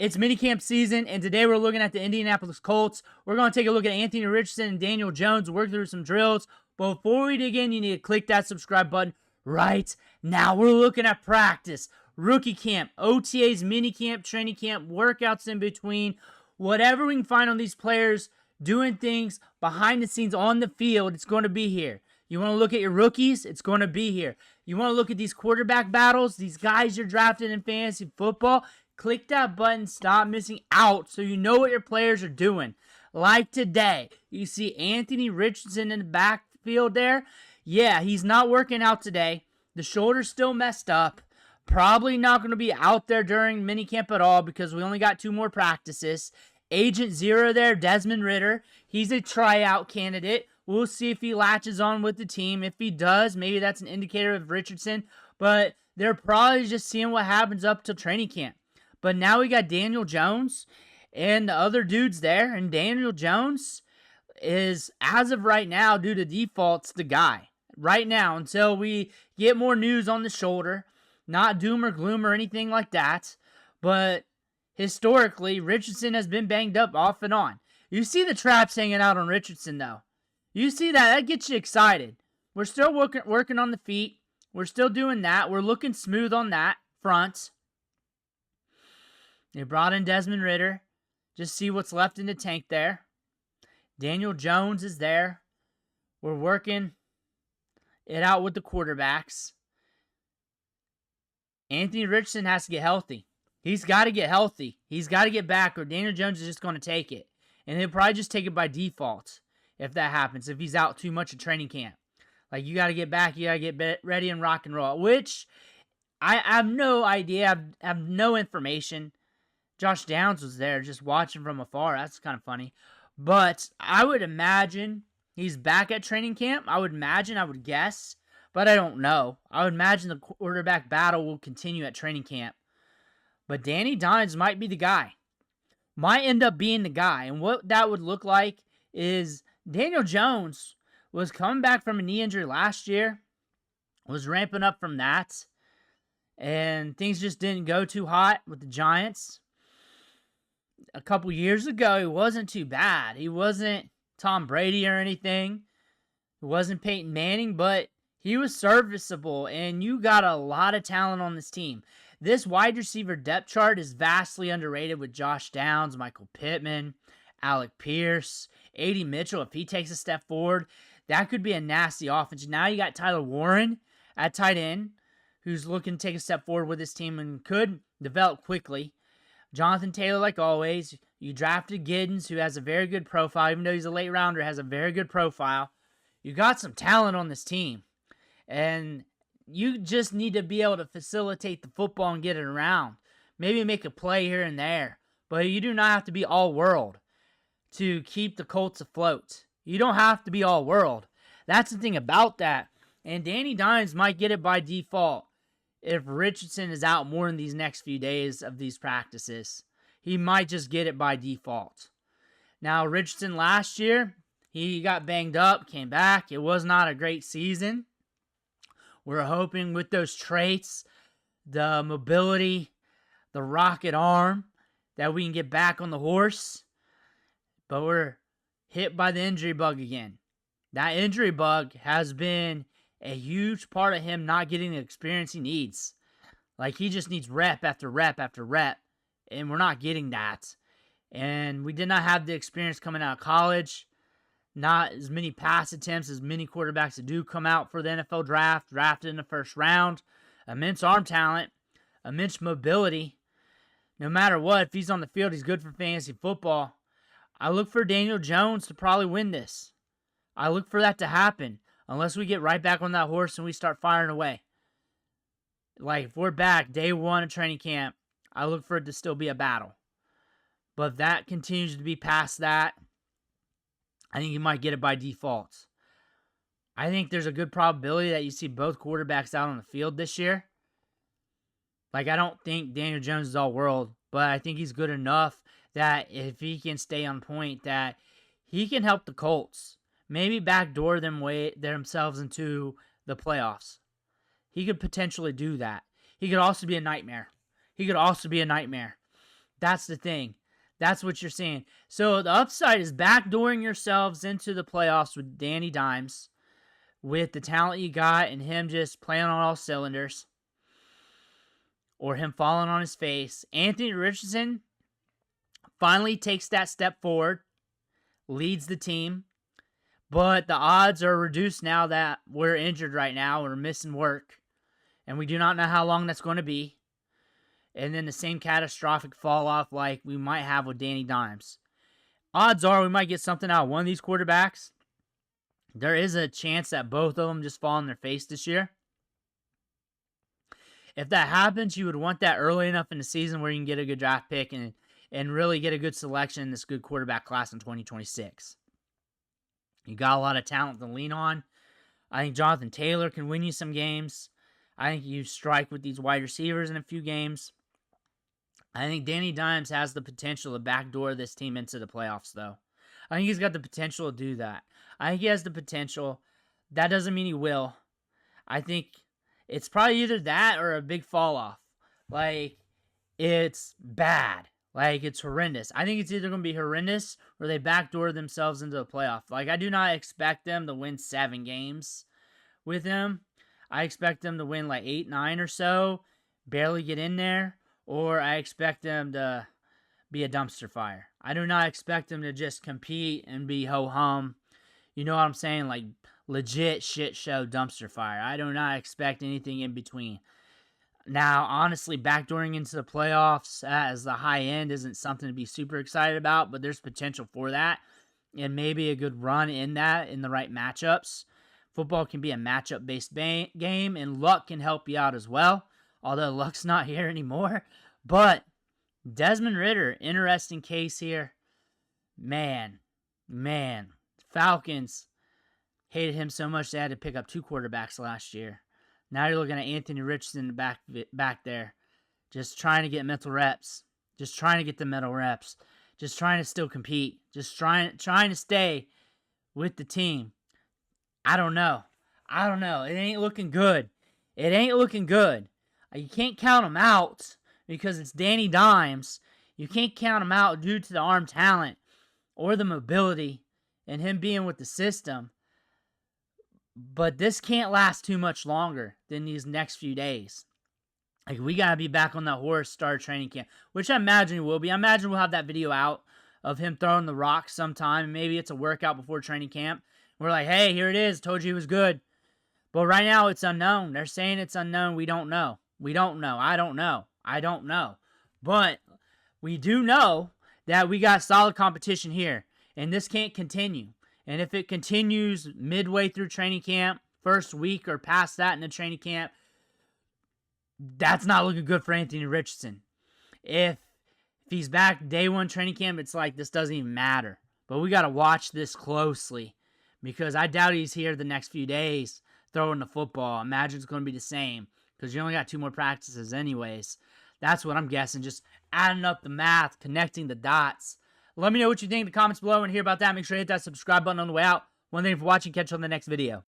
It's minicamp season, and today we're looking at the Indianapolis Colts. We're going to take a look at Anthony Richardson and Daniel Jones, work through some drills. But before we dig in, you need to click that subscribe button right now. We're looking at practice, rookie camp, OTAs, minicamp, training camp, workouts in between. Whatever we can find on these players doing things behind the scenes on the field, it's going to be here. You want to look at your rookies? It's going to be here. You want to look at these quarterback battles, these guys you're drafted in fantasy football? Click that button, stop missing out so you know what your players are doing. Like today, you see Anthony Richardson in the backfield there. Yeah, he's not working out today. The shoulder's still messed up. Probably not going to be out there during minicamp at all because we only got 2 more practices. Agent Zero there, Desmond Ridder. He's a tryout candidate. We'll see if he latches on with the team. If he does, maybe that's an indicator of Richardson. But they're probably just seeing what happens up till training camp. But now we got Daniel Jones and the other dudes there. And Daniel Jones is, as of right now, due to defaults, the guy. Right now, until we get more news on the shoulder. Not doom or gloom or anything like that. But historically, Richardson has been banged up off and on. You see the traps hanging out on Richardson, though. You see that. That gets you excited. We're still working on the feet. We're still doing that. We're looking smooth on that front. They brought in Desmond Ridder. Just see what's left in the tank there. Daniel Jones is there. We're working it out with the quarterbacks. Anthony Richardson has to get healthy. He's got to get healthy. He's got to get back or Daniel Jones is just going to take it. And he'll probably just take it by default if that happens, if he's out too much at training camp. Like, you got to get back. You got to get ready and rock and roll, which I have no idea. I have no information. Josh Downs was there just watching from afar. That's kind of funny. But I would imagine he's back at training camp. I would guess. But I don't know. I would imagine the quarterback battle will continue at training camp. But Danny Dimes might be the guy. Might end up being the guy. And what that would look like is Daniel Jones was coming back from a knee injury last year. Was ramping up from that. And things just didn't go too hot with the Giants. A couple years ago, he wasn't too bad. He wasn't Tom Brady or anything. He wasn't Peyton Manning, but he was serviceable, and you got a lot of talent on this team. This wide receiver depth chart is vastly underrated with Josh Downs, Michael Pittman, Alec Pierce, A.D. Mitchell. If he takes a step forward, that could be a nasty offense. Now you got Tyler Warren at tight end, who's looking to take a step forward with this team and could develop quickly. Jonathan Taylor, like always. You drafted Giddens, who has a very good profile. Even though he's a late rounder, has a very good profile. You got some talent on this team. And you just need to be able to facilitate the football and get it around. Maybe make a play here and there. But you do not have to be all-world to keep the Colts afloat. You don't have to be all-world. That's the thing about that. And Danny Dimes might get it by default. If Richardson is out more in these next few days of these practices, he might just get it by default. Now, Richardson last year, he got banged up, came back. It was not a great season. We're hoping with those traits, the mobility, the rocket arm, that we can get back on the horse. But we're hit by the injury bug again. That injury bug has been a huge part of him not getting the experience he needs. Like, he just needs rep after rep after rep, and we're not getting that. And we did not have the experience coming out of college. Not as many pass attempts as many quarterbacks that do come out for the NFL draft, drafted in the first round. Immense arm talent, immense mobility. No matter what, if he's on the field, he's good for fantasy football. I look for Daniel Jones to probably win this. I look for that to happen. Unless we get right back on that horse and we start firing away. Like, if we're back day 1 of training camp, I look for it to still be a battle. But if that continues to be past that, I think you might get it by default. I think there's a good probability that you see both quarterbacks out on the field this year. Like, I don't think Daniel Jones is all world, but I think he's good enough that if he can stay on point, that he can help the Colts. Maybe backdoor themselves into the playoffs. He could potentially do that. He could also be a nightmare. That's the thing. That's what you're seeing. So the upside is backdooring yourselves into the playoffs with Danny Dimes, with the talent you got and him just playing on all cylinders, or him falling on his face. Anthony Richardson finally takes that step forward, leads the team, but the odds are reduced now that we're injured right now. We're missing work, and we do not know how long that's going to be. And then the same catastrophic fall off like we might have with Danny Dimes. Odds are we might get something out of one of these quarterbacks. There is a chance that both of them just fall on their face this year. If that happens, you would want that early enough in the season where you can get a good draft pick and really get a good selection in this good quarterback class in 2026. You got a lot of talent to lean on. I think Jonathan Taylor can win you some games. I think you strike with these wide receivers in a few games. I think Danny Dimes has the potential to backdoor this team into the playoffs, though. I think he's got the potential to do that. I think he has the potential. That doesn't mean he will. I think it's probably either that or a big fall off. Like, it's bad. Like, it's horrendous. I think it's either going to be horrendous or they backdoor themselves into the playoff. Like, I do not expect them to win 7 games with him. I expect them to win like 8, 9 or so, barely get in there, or I expect them to be a dumpster fire. I do not expect them to just compete and be ho-hum. You know what I'm saying? Like, legit shit show dumpster fire. I do not expect anything in between. Now, honestly, backdooring into the playoffs as the high end isn't something to be super excited about, but there's potential for that, and maybe a good run in that in the right matchups. Football can be a matchup-based game, and luck can help you out as well, although luck's not here anymore. But Desmond Ridder, interesting case here. Man, Falcons hated him so much they had to pick up 2 quarterbacks last year. Now you're looking at Anthony Richardson back there, just trying to get mental reps, just trying to get the mental reps, just trying to still compete, just trying to stay with the team. I don't know. It ain't looking good. You can't count him out because it's Danny Dimes. You can't count him out due to the arm talent or the mobility and him being with the system. But this can't last too much longer than these next few days. Like, we got to be back on that horse start training camp, which I imagine he will be. I imagine we'll have that video out of him throwing the rock sometime. Maybe it's a workout before training camp. We're like, hey, here it is. Told you he was good. But right now, it's unknown. They're saying it's unknown. We don't know. I don't know. But we do know that we got solid competition here. And this can't continue. And if it continues midway through training camp, first week or past that in the training camp, that's not looking good for Anthony Richardson. If he's back day 1 training camp, it's like this doesn't even matter. But we got to watch this closely because I doubt he's here the next few days throwing the football. I imagine it's going to be the same because you only got 2 more practices anyways. That's what I'm guessing. Just adding up the math, connecting the dots. Let me know what you think in the comments below and hear about that. Make sure to hit that subscribe button on the way out. One thing for watching. Catch you on the next video.